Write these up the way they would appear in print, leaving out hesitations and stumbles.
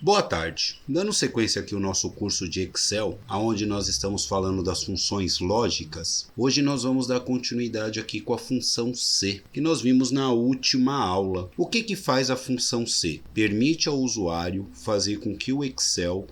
Boa tarde. Dando sequência aqui ao nosso curso de Excel, onde nós estamos falando das funções lógicas, hoje nós vamos dar continuidade aqui com a função C, que nós vimos na última aula. O que faz a função C? Permite ao usuário fazer com que o Excel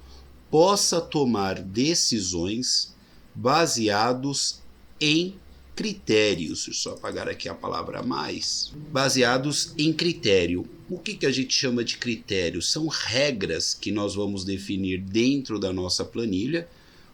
possa tomar decisões baseados em critérios. Deixa eu só apagar aqui a palavra mais. Baseados em critério. O que a gente chama de critério? São regras que nós vamos definir dentro da nossa planilha.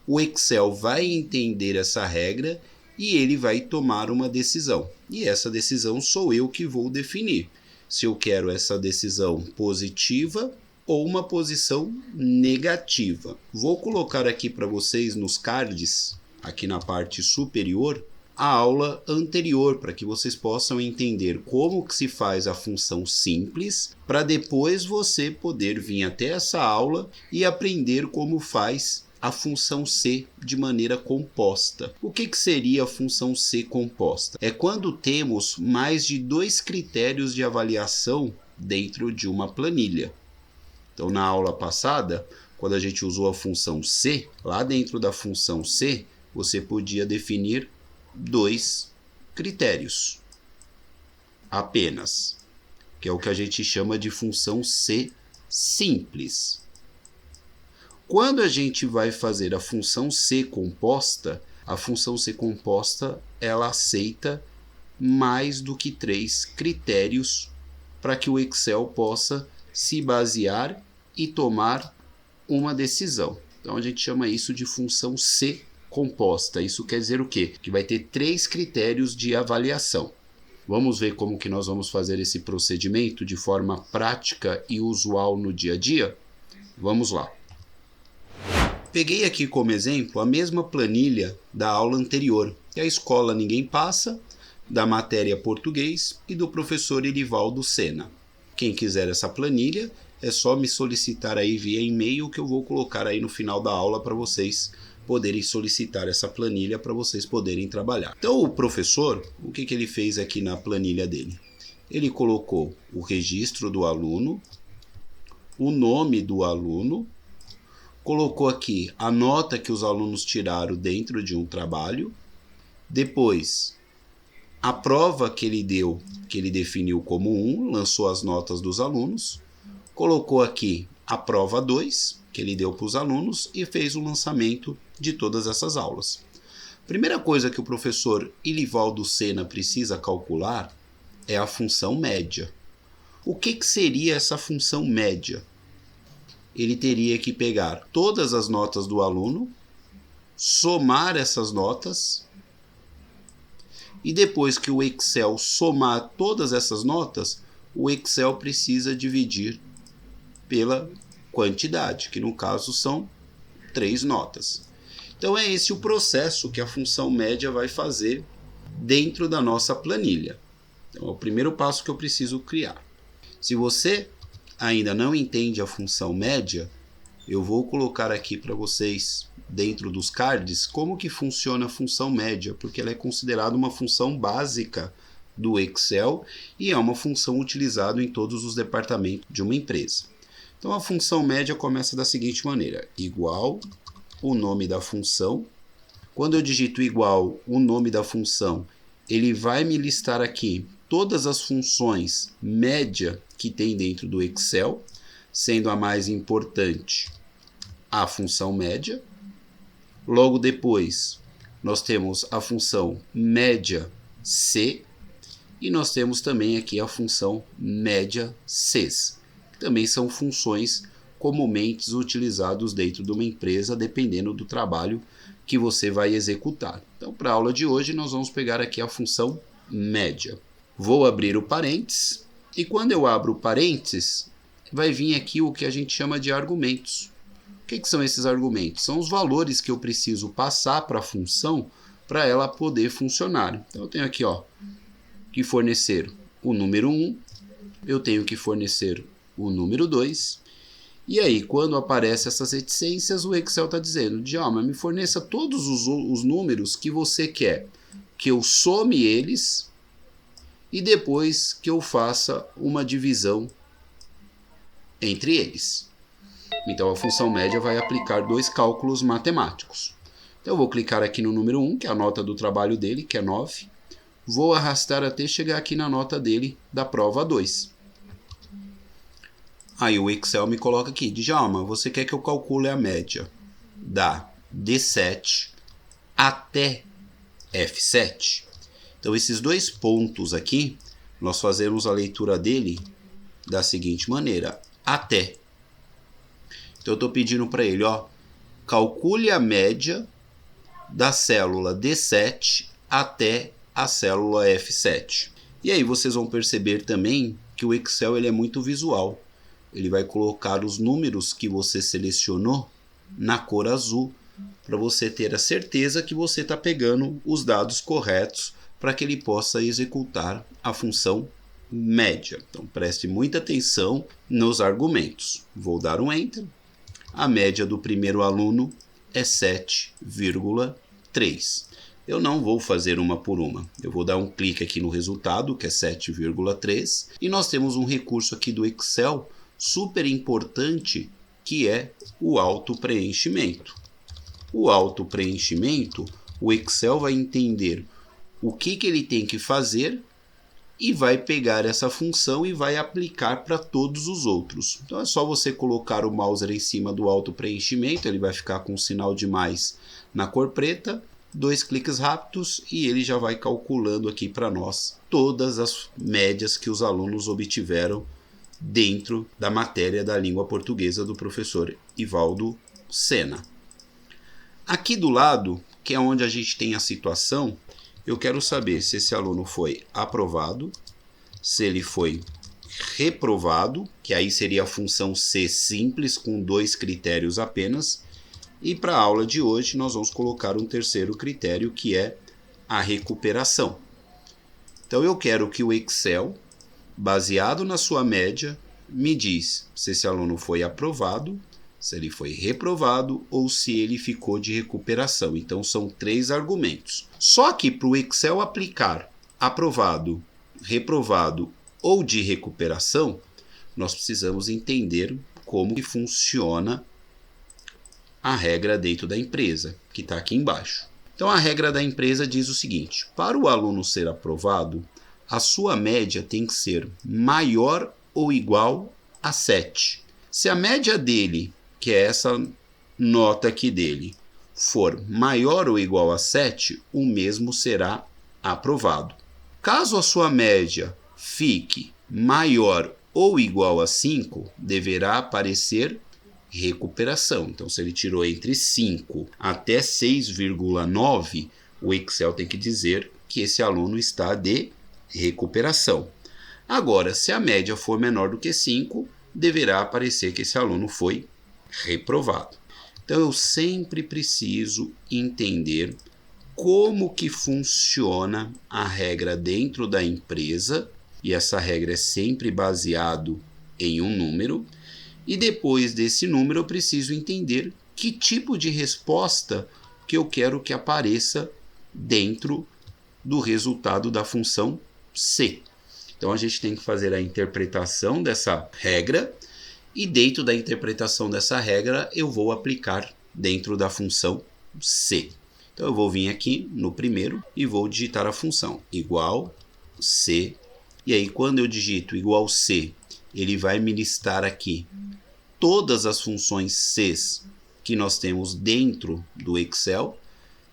O Excel vai entender essa regra e ele vai tomar uma decisão. E essa decisão sou eu que vou definir. Se eu quero essa decisão positiva ou uma posição negativa. Vou colocar aqui para vocês nos cards, aqui na parte superior, a aula anterior, para que vocês possam entender como que se faz a função simples, para depois você poder vir até essa aula e aprender como faz a função C de maneira composta. O que seria a função C composta? É quando temos mais de 2 critérios de avaliação dentro de uma planilha. Então, na aula passada, quando a gente usou a função C, lá dentro da função C, você podia definir 2 critérios apenas, que é o que a gente chama de função C simples. Quando a gente vai fazer a função C composta, ela aceita mais do que 3 critérios para que o Excel possa se basear e tomar uma decisão. Então a gente chama isso de função C composta. Isso quer dizer o quê? Que vai ter 3 critérios de avaliação. Vamos ver como que nós vamos fazer esse procedimento de forma prática e usual no dia a dia? Vamos lá. Peguei aqui como exemplo a mesma planilha da aula anterior, que é a Escola Ninguém Passa, da matéria Português e do professor Erivaldo Sena. Quem quiser essa planilha, é só me solicitar aí via e-mail que eu vou colocar aí no final da aula para vocês poderem solicitar essa planilha para vocês poderem trabalhar. Então o professor, o que ele fez aqui na planilha dele? Ele colocou o registro do aluno, o nome do aluno, colocou aqui a nota que os alunos tiraram dentro de um trabalho, depois a prova que ele deu, que ele definiu como 1, lançou as notas dos alunos, colocou aqui a prova 2, que ele deu para os alunos e fez o lançamento de todas essas aulas. Primeira coisa que o professor Erivaldo Sena precisa calcular é a função média. O que seria essa função média? Ele teria que pegar todas as notas do aluno, somar essas notas, e depois que o Excel somar todas essas notas, o Excel precisa dividir pela quantidade, que no caso são 3 notas. Então é esse o processo que a função média vai fazer dentro da nossa planilha. Então é o primeiro passo que eu preciso criar. Se você ainda não entende a função média, eu vou colocar aqui para vocês, dentro dos cards, como que funciona a função média, porque ela é considerada uma função básica do Excel e é uma função utilizada em todos os departamentos de uma empresa. Então a função média começa da seguinte maneira: igual o nome da função. Quando eu digito igual o nome da função, ele vai me listar aqui todas as funções média que tem dentro do Excel, sendo a mais importante a função média. Logo depois, nós temos a função média C e nós temos também aqui a função média Cs, que também são funções comumente utilizadas dentro de uma empresa, dependendo do trabalho que você vai executar. Então, para a aula de hoje, nós vamos pegar aqui a função média. Vou abrir o parênteses e quando eu abro o parênteses, vai vir aqui o que a gente chama de argumentos. O que são esses argumentos? São os valores que eu preciso passar para a função para ela poder funcionar. Então eu tenho aqui que fornecer o número 1, eu tenho que fornecer o número 2, e aí quando aparecem essas reticências, o Excel está dizendo: Djalma, me forneça todos os números que você quer, que eu some eles e depois que eu faça uma divisão entre eles. Então a função média vai aplicar 2 cálculos matemáticos. Então eu vou clicar aqui no número 1, que é a nota do trabalho dele, que é 9. Vou arrastar até chegar aqui na nota dele da prova 2. Aí o Excel me coloca aqui, Djalma, você quer que eu calcule a média da D7 até F7? Então esses 2 pontos aqui, nós fazemos a leitura dele da seguinte maneira, até. Então eu estou pedindo para ele, calcule a média da célula D7 até a célula F7. E aí vocês vão perceber também que o Excel ele é muito visual. Ele vai colocar os números que você selecionou na cor azul para você ter a certeza que você está pegando os dados corretos para que ele possa executar a função média. Então preste muita atenção nos argumentos. Vou dar um Enter. A média do primeiro aluno é 7,3. Eu não vou fazer uma por uma. Eu vou dar um clique aqui no resultado, que é 7,3. E nós temos um recurso aqui do Excel super importante, que é o autopreenchimento. O autopreenchimento, o Excel vai entender o que ele tem que fazer e vai pegar essa função e vai aplicar para todos os outros. Então é só você colocar o mouse em cima do autopreenchimento, ele vai ficar com um sinal de mais na cor preta, 2 cliques rápidos e ele já vai calculando aqui para nós todas as médias que os alunos obtiveram dentro da matéria da língua portuguesa do professor Ivaldo Sena. Aqui do lado, que é onde a gente tem a situação, eu quero saber se esse aluno foi aprovado, se ele foi reprovado, que aí seria a função C simples com 2 critérios apenas, e para a aula de hoje nós vamos colocar um terceiro critério, que é a recuperação. Então eu quero que o Excel, baseado na sua média, me diz se esse aluno foi aprovado, se ele foi reprovado ou se ele ficou de recuperação. Então são 3 argumentos. Só que para o Excel aplicar aprovado, reprovado ou de recuperação, nós precisamos entender como que funciona a regra dentro da empresa, que está aqui embaixo. Então a regra da empresa diz o seguinte: para o aluno ser aprovado, a sua média tem que ser maior ou igual a 7. Se a média dele, que é essa nota aqui dele, for maior ou igual a 7, o mesmo será aprovado. Caso a sua média fique maior ou igual a 5, deverá aparecer recuperação. Então, se ele tirou entre 5 até 6,9, o Excel tem que dizer que esse aluno está de recuperação. Agora, se a média for menor do que 5, deverá aparecer que esse aluno foi reprovado. Então, eu sempre preciso entender como que funciona a regra dentro da empresa, e essa regra é sempre baseado em um número, e depois desse número eu preciso entender que tipo de resposta que eu quero que apareça dentro do resultado da função C. Então a gente tem que fazer a interpretação dessa regra, e dentro da interpretação dessa regra eu vou aplicar dentro da função C. Então eu vou vir aqui no primeiro e vou digitar a função igual C. E aí quando eu digito igual C, ele vai me listar aqui todas as funções Cs que nós temos dentro do Excel,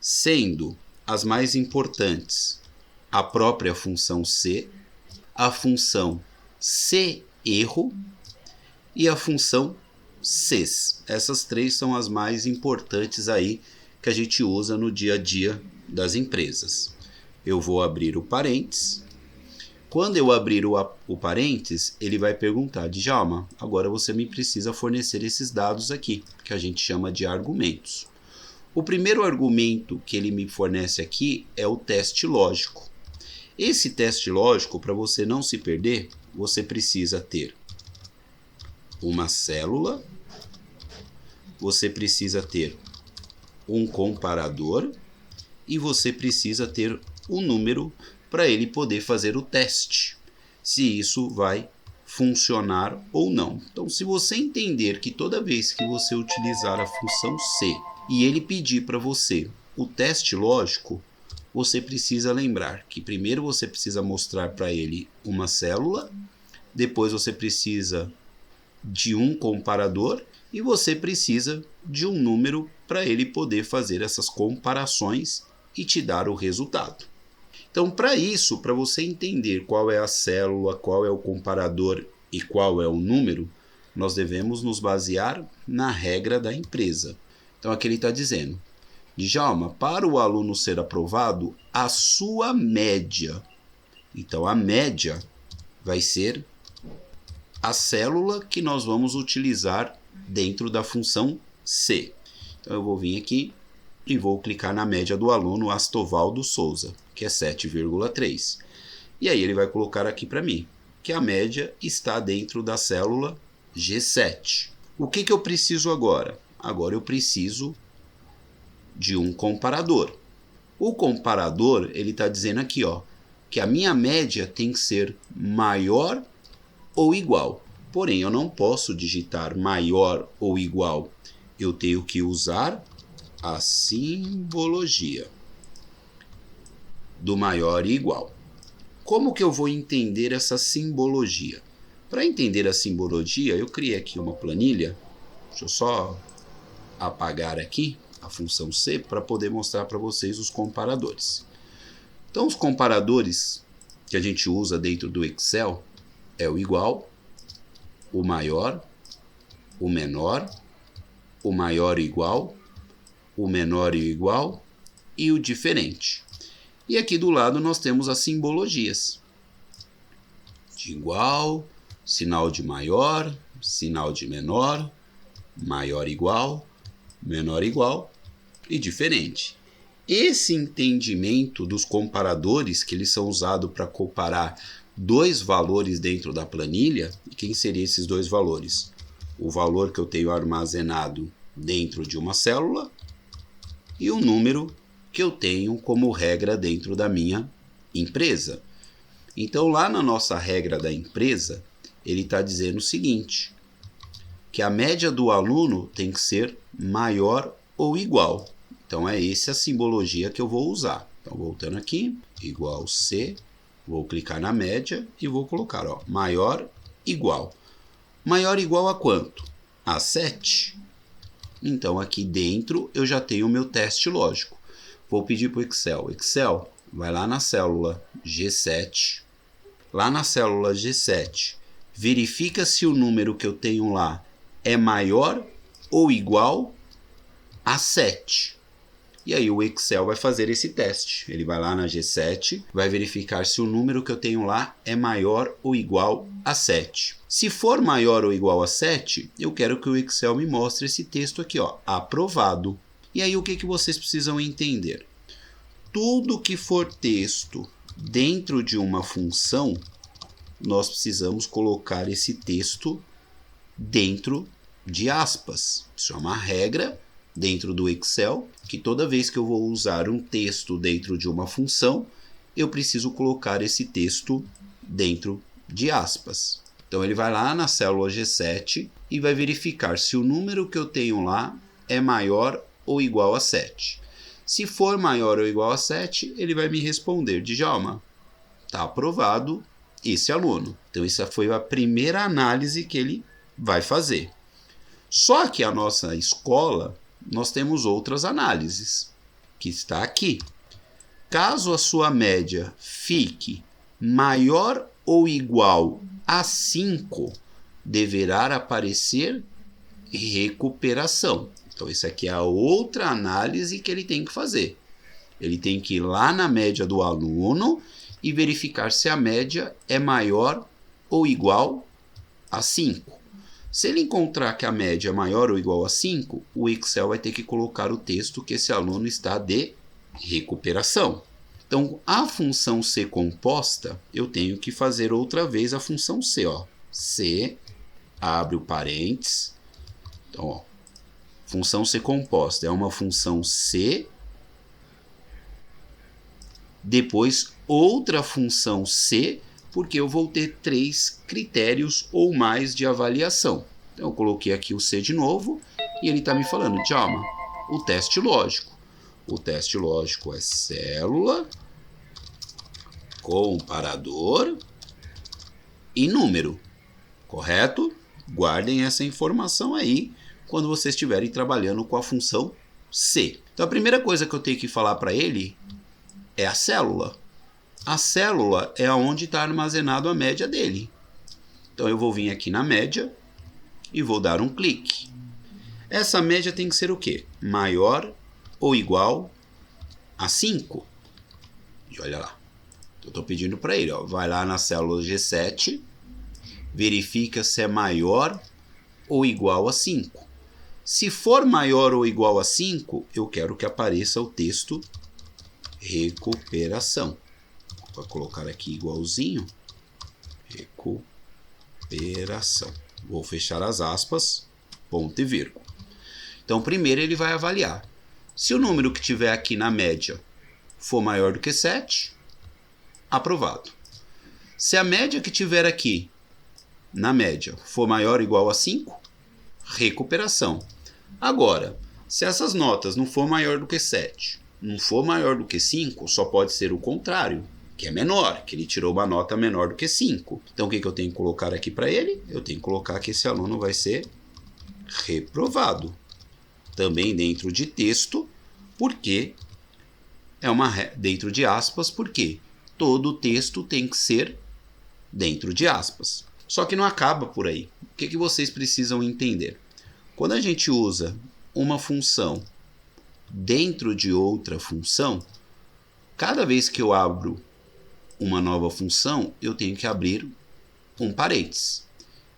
sendo as mais importantes a própria função C, a função C-erro e a função Cs. Essas 3 são as mais importantes aí que a gente usa no dia a dia das empresas. Eu vou abrir o parênteses. Quando eu abrir o parênteses, ele vai perguntar: Djalma, agora você me precisa fornecer esses dados aqui, que a gente chama de argumentos. O primeiro argumento que ele me fornece aqui é o teste lógico. Esse teste lógico, para você não se perder, você precisa ter uma célula, você precisa ter um comparador e você precisa ter um número para ele poder fazer o teste, se isso vai funcionar ou não. Então, se você entender que toda vez que você utilizar a função C e ele pedir para você o teste lógico, você precisa lembrar que primeiro você precisa mostrar para ele uma célula, depois você precisa de um comparador e você precisa de um número para ele poder fazer essas comparações e te dar o resultado. Então, para isso, para você entender qual é a célula, qual é o comparador e qual é o número, nós devemos nos basear na regra da empresa. Então, aqui ele está dizendo, Djalma, para o aluno ser aprovado, a sua média. Então, a média vai ser a célula que nós vamos utilizar dentro da função C. Então, eu vou vir aqui e vou clicar na média do aluno Astovaldo Souza, que é 7,3. E aí ele vai colocar aqui para mim, que a média está dentro da célula G7. O que eu preciso agora? Agora eu preciso de um comparador. O comparador, ele está dizendo aqui, ó, que a minha média tem que ser maior ou igual. Porém, eu não posso digitar maior ou igual. Eu tenho que usar a simbologia do maior e igual. Como que eu vou entender essa simbologia? Para entender a simbologia, eu criei aqui uma planilha. Deixa eu só apagar aqui a função C para poder mostrar para vocês os comparadores. Então, os comparadores que a gente usa dentro do Excel é o igual, o maior, o menor, o maior e igual, o menor e igual e o diferente. E aqui do lado nós temos as simbologias de igual, sinal de maior, sinal de menor, maior igual, menor igual e diferente. Esse entendimento dos comparadores, que eles são usados para comparar dois valores dentro da planilha, e quem seriam esses dois valores? O valor que eu tenho armazenado dentro de uma célula e o número que eu tenho como regra dentro da minha empresa. Então, lá na nossa regra da empresa, ele está dizendo o seguinte, que a média do aluno tem que ser maior ou igual. Então, é essa a simbologia que eu vou usar. Então, voltando aqui, igual C, vou clicar na média e vou colocar, ó, maior igual. Maior igual a quanto? A 7. Então, aqui dentro eu já tenho o meu teste lógico. Vou pedir para o Excel. Excel, vai lá na célula G7. Lá na célula G7, verifica se o número que eu tenho lá é maior ou igual a 7. E aí o Excel vai fazer esse teste. Ele vai lá na G7, vai verificar se o número que eu tenho lá é maior ou igual a 7. Se for maior ou igual a 7, eu quero que o Excel me mostre esse texto aqui, ó, aprovado. E aí o que vocês precisam entender? Tudo que for texto dentro de uma função, nós precisamos colocar esse texto dentro de aspas. Isso é uma regra dentro do Excel, que toda vez que eu vou usar um texto dentro de uma função, eu preciso colocar esse texto dentro de aspas. Então ele vai lá na célula G7 e vai verificar se o número que eu tenho lá é maior ou igual a 7. Se for maior ou igual a 7, ele vai me responder, Djalma, está aprovado esse aluno. Então essa foi a primeira análise que ele vai fazer. Só que a nossa escola, nós temos outras análises, que está aqui. Caso a sua média fique maior ou igual a 5, deverá aparecer recuperação. Então, isso aqui é a outra análise que ele tem que fazer. Ele tem que ir lá na média do aluno e verificar se a média é maior ou igual a 5. Se ele encontrar que a média é maior ou igual a 5, o Excel vai ter que colocar o texto que esse aluno está de recuperação. Então, a função C composta, eu tenho que fazer outra vez a função C. Ó. C, abre o parênteses. Então, ó, função C composta é uma função C, depois outra função C porque eu vou ter 3 critérios ou mais de avaliação. Então, eu coloquei aqui o C de novo e ele está me falando, Djalma, o teste lógico. O teste lógico é célula, comparador e número, correto? Guardem essa informação aí quando vocês estiverem trabalhando com a função C. Então, a primeira coisa que eu tenho que falar para ele é a célula. A célula é onde está armazenado a média dele. Então, eu vou vir aqui na média e vou dar um clique. Essa média tem que ser o quê? Maior ou igual a 5. E olha lá. Eu estou pedindo para ele, ó, vai lá na célula G7, verifica se é maior ou igual a 5. Se for maior ou igual a 5, eu quero que apareça o texto recuperação. Vou colocar aqui igualzinho, recuperação. Vou fechar as aspas, ponto e vírgula. Então, primeiro ele vai avaliar. Se o número que tiver aqui na média for maior do que 7, aprovado. Se a média que tiver aqui na média for maior ou igual a 5, recuperação. Agora, se essas notas não for maior do que 7, não for maior do que 5, só pode ser o contrário, que é menor, que ele tirou uma nota menor do que 5. Então, o que eu tenho que colocar aqui para ele? Eu tenho que colocar que esse aluno vai ser reprovado. Também dentro de texto, porque dentro de aspas, porque todo texto tem que ser dentro de aspas. Só que não acaba por aí. O que vocês precisam entender? Quando a gente usa uma função dentro de outra função, cada vez que eu abro uma nova função, eu tenho que abrir um parênteses.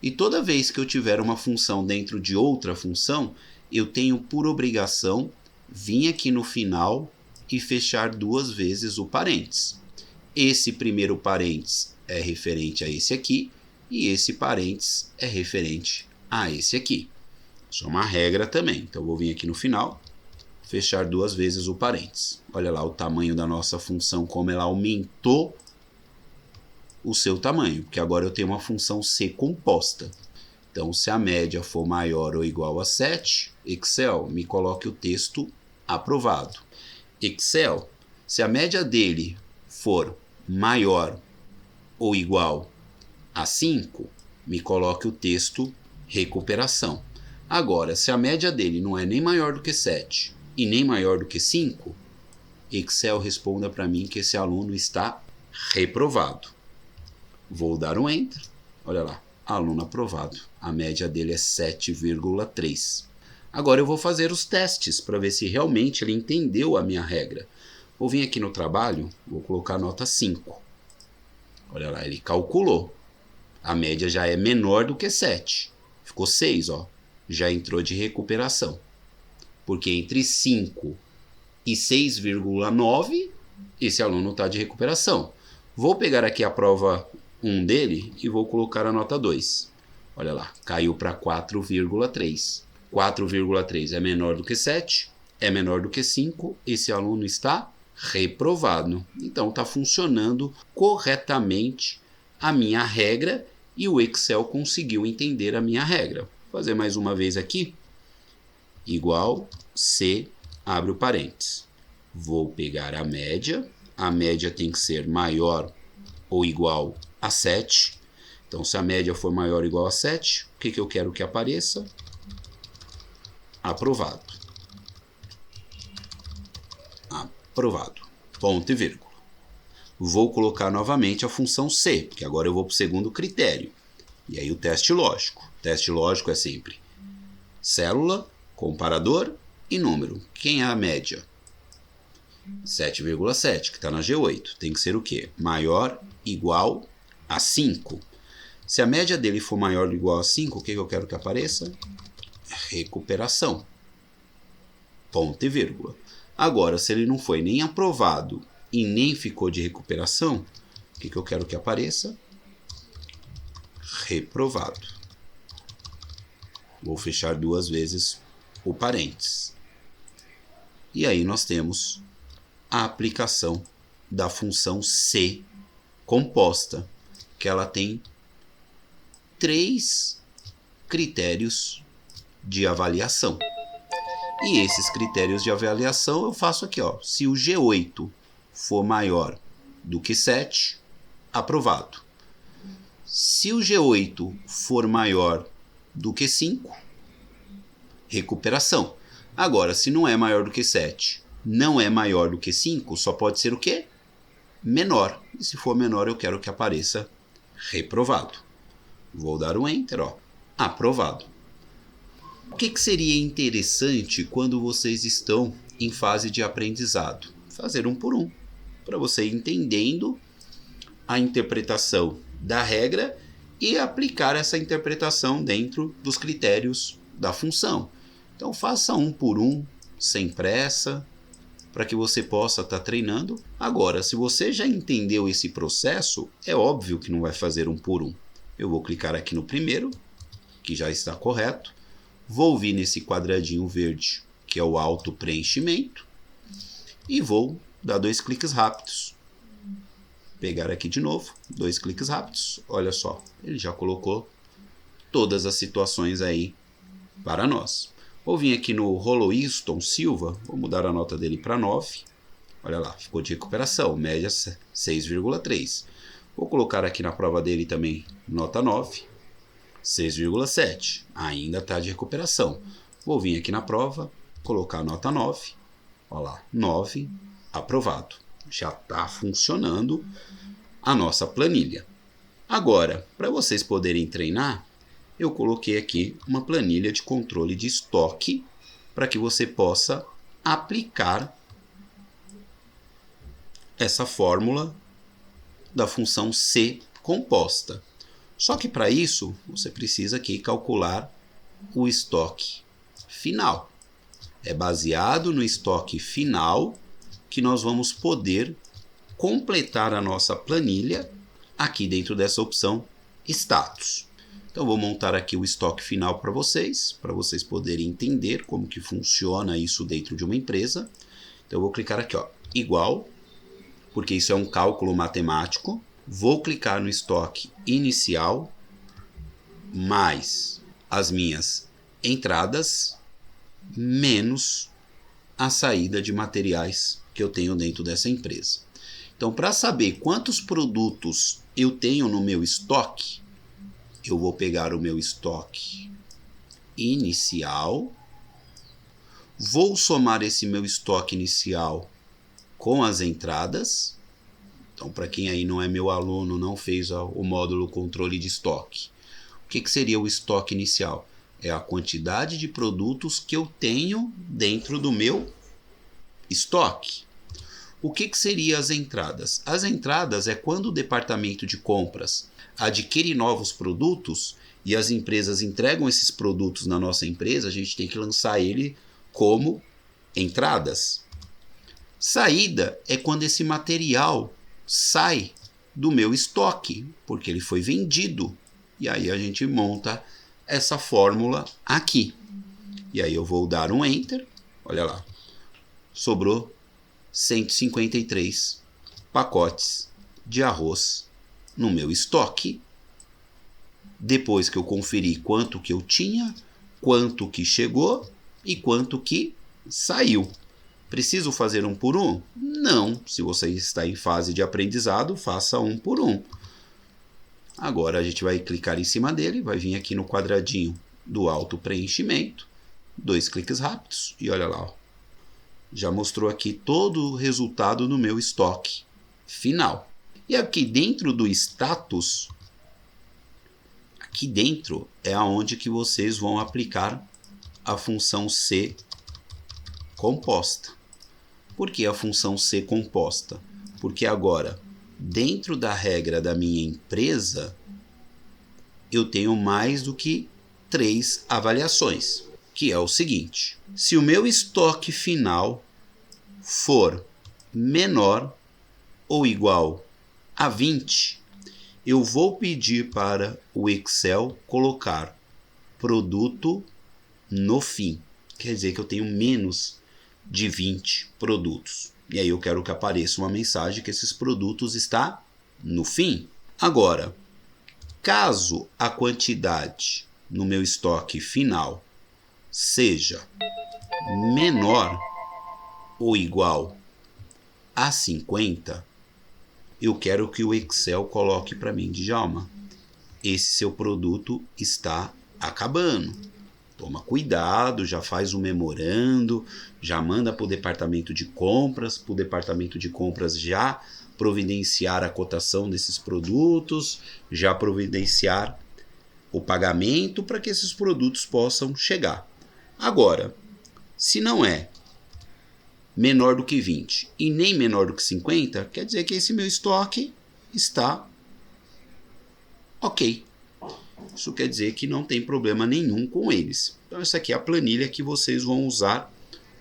E toda vez que eu tiver uma função dentro de outra função, eu tenho por obrigação vir aqui no final e fechar 2 vezes o parênteses. Esse primeiro parênteses é referente a esse aqui e esse parênteses é referente a esse aqui. Isso é uma regra também. Então, eu vou vir aqui no final, fechar 2 vezes o parênteses. Olha lá o tamanho da nossa função, como ela aumentou o seu tamanho, porque agora eu tenho uma função C composta. Então, se a média for maior ou igual a 7, Excel, me coloque o texto aprovado. Excel, se a média dele for maior ou igual a 5, me coloque o texto recuperação. Agora, se a média dele não é nem maior do que 7 e nem maior do que 5, Excel responda para mim que esse aluno está reprovado. Vou dar um Enter. Olha lá, aluno aprovado. A média dele é 7,3. Agora eu vou fazer os testes para ver se realmente ele entendeu a minha regra. Vou vir aqui no trabalho, vou colocar nota 5. Olha lá, ele calculou. A média já é menor do que 7. Ficou 6, ó. Já entrou de recuperação. Porque entre 5 e 6,9, esse aluno está de recuperação. Vou pegar aqui a prova 1 dele e vou colocar a nota 2. Olha lá, caiu para 4,3. 4,3 é menor do que 7, é menor do que 5, esse aluno está reprovado. Então, está funcionando corretamente a minha regra e o Excel conseguiu entender a minha regra. Vou fazer mais uma vez aqui. Igual C, abre o parênteses. Vou pegar a média tem que ser maior ou igual a 7. Então, se a média for maior ou igual a 7, o que eu quero que apareça? Aprovado. Aprovado. Ponto e vírgula. Vou colocar novamente a função C, porque agora eu vou para o segundo critério. E aí o teste lógico. O teste lógico é sempre célula, comparador e número. Quem é a média? 7,7, que está na G8. Tem que ser o quê? Maior, igual a 5. Se a média dele for maior ou igual a 5, o que eu quero que apareça? Recuperação. Ponto e vírgula. Agora, se ele não foi nem aprovado e nem ficou de recuperação, o que eu quero que apareça? Reprovado. Vou fechar 2 vezes o parênteses. E aí nós temos a aplicação da função C composta. que ela tem 3 critérios de avaliação. E esses critérios de avaliação eu faço aqui, ó. Se o G8 for maior do que 7, aprovado. Se o G8 for maior do que 5, recuperação. Agora, se não é maior do que 7, não é maior do que 5, só pode ser o quê? Menor. E se for menor, eu quero que apareça reprovado. Vou dar um Enter, ó. Aprovado. O que seria interessante quando vocês estão em fase de aprendizado? Fazer um por um, para você ir entendendo a interpretação da regra e aplicar essa interpretação dentro dos critérios da função. Então faça um por um, sem pressa, para que você possa estar treinando. Agora, se você já entendeu esse processo, é óbvio que não vai fazer um por um. Eu vou clicar aqui no primeiro, que já está correto. Vou vir nesse quadradinho verde, que é o auto-preenchimento, e vou dar 2 cliques rápidos. Pegar aqui de novo, 2 cliques rápidos. Olha só, ele já colocou todas as situações aí para nós. Vou vir aqui no Roloiston Silva, vou mudar a nota dele para 9. Olha lá, ficou de recuperação, média 6,3. Vou colocar aqui na prova dele também nota 9, 6,7. Ainda está de recuperação. Vou vir aqui na prova, colocar a nota 9. Olha lá, 9, aprovado. Já está funcionando a nossa planilha. Agora, para vocês poderem treinar, eu coloquei aqui uma planilha de controle de estoque para que você possa aplicar essa fórmula da função C composta. Só que para isso, você precisa aqui calcular o estoque final. É baseado no estoque final que nós vamos poder completar a nossa planilha aqui dentro dessa opção status. Então vou montar aqui o estoque final para vocês poderem entender como que funciona isso dentro de uma empresa. Então eu vou clicar aqui, ó, igual, porque isso é um cálculo matemático. Vou clicar no estoque inicial mais as minhas entradas menos a saída de materiais que eu tenho dentro dessa empresa. Então, para saber quantos produtos eu tenho no meu estoque, eu vou pegar o meu estoque inicial, vou somar esse meu estoque inicial com as entradas. Então, para quem aí não é meu aluno, não fez o módulo controle de estoque, o que seria o estoque inicial? É a quantidade de produtos que eu tenho dentro do meu estoque. O que seriam as entradas? As entradas é quando o departamento de compras adquire novos produtos e as empresas entregam esses produtos na nossa empresa, a gente tem que lançar ele como entradas. Saída é quando esse material sai do meu estoque, porque ele foi vendido. E aí a gente monta essa fórmula aqui. E aí eu vou dar um Enter, olha lá, sobrou 153 pacotes de arroz no meu estoque. Depois que eu conferi quanto que eu tinha, quanto que chegou e quanto que saiu. Preciso fazer um por um? Não. Se você está em fase de aprendizado, faça um por um. Agora a gente vai clicar em cima dele, vai vir aqui no quadradinho do auto-preenchimento, 2 cliques rápidos e olha lá, ó, já mostrou aqui todo o resultado no meu estoque final. E aqui dentro do status, aqui dentro é aonde que vocês vão aplicar a função C composta. Por que a função C composta? Porque agora, dentro da regra da minha empresa, eu tenho mais do que 3 avaliações, que é o seguinte: se o meu estoque final for menor ou igual a 20, eu vou pedir para o Excel colocar produto no fim. Quer dizer que eu tenho menos de 20 produtos. E aí eu quero que apareça uma mensagem que esses produtos estão no fim. Agora, Caso a quantidade no meu estoque final seja menor ou igual a 50, eu quero que o Excel coloque para mim, Djalma, esse seu produto está acabando. Toma cuidado, já faz o memorando, já manda para o departamento de compras já providenciar a cotação desses produtos, já providenciar o pagamento para que esses produtos possam chegar. Agora, se não é menor do que 20 e nem menor do que 50, quer dizer que esse meu estoque está ok. Isso quer dizer que não tem problema nenhum com eles. Então essa aqui é a planilha que vocês vão usar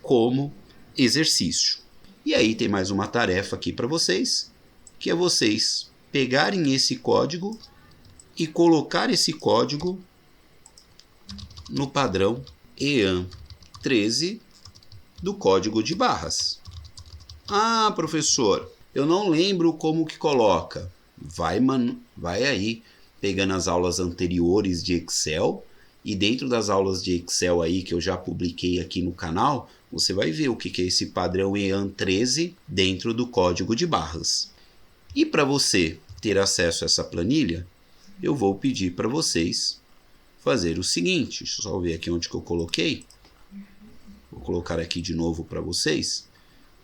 como exercício. E aí tem mais uma tarefa aqui para vocês, que é vocês pegarem esse código e colocar esse código no padrão EAN 13 do código de barras. Ah, professor, eu não lembro como que coloca. Vai aí pegando as aulas anteriores de Excel e dentro das aulas de Excel aí que eu já publiquei aqui no canal, você vai ver o que é esse padrão EAN 13 dentro do código de barras. E para você ter acesso a essa planilha, eu vou pedir para vocês fazer o seguinte. Deixa eu só ver aqui onde que eu coloquei. Vou colocar aqui de novo para vocês.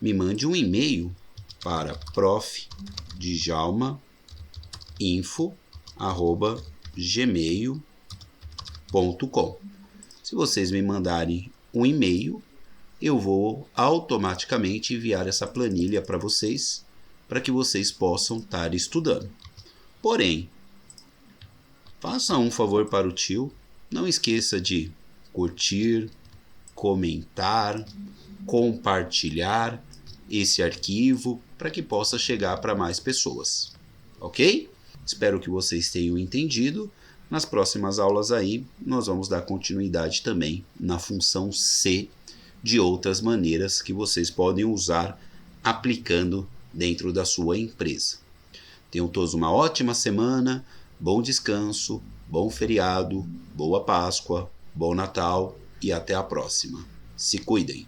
Me mande um e-mail para profdjalma.info@gmail.com. Se vocês me mandarem um e-mail, eu vou automaticamente enviar essa planilha para vocês, para que vocês possam estar estudando. Porém, faça um favor para o tio, não esqueça de curtir, comentar, compartilhar esse arquivo para que possa chegar para mais pessoas, ok? Espero que vocês tenham entendido. Nas próximas aulas aí, nós vamos dar continuidade também na função C de outras maneiras que vocês podem usar aplicando dentro da sua empresa. Tenham todos uma ótima semana, bom descanso, bom feriado, boa Páscoa, bom Natal e até a próxima. Se cuidem!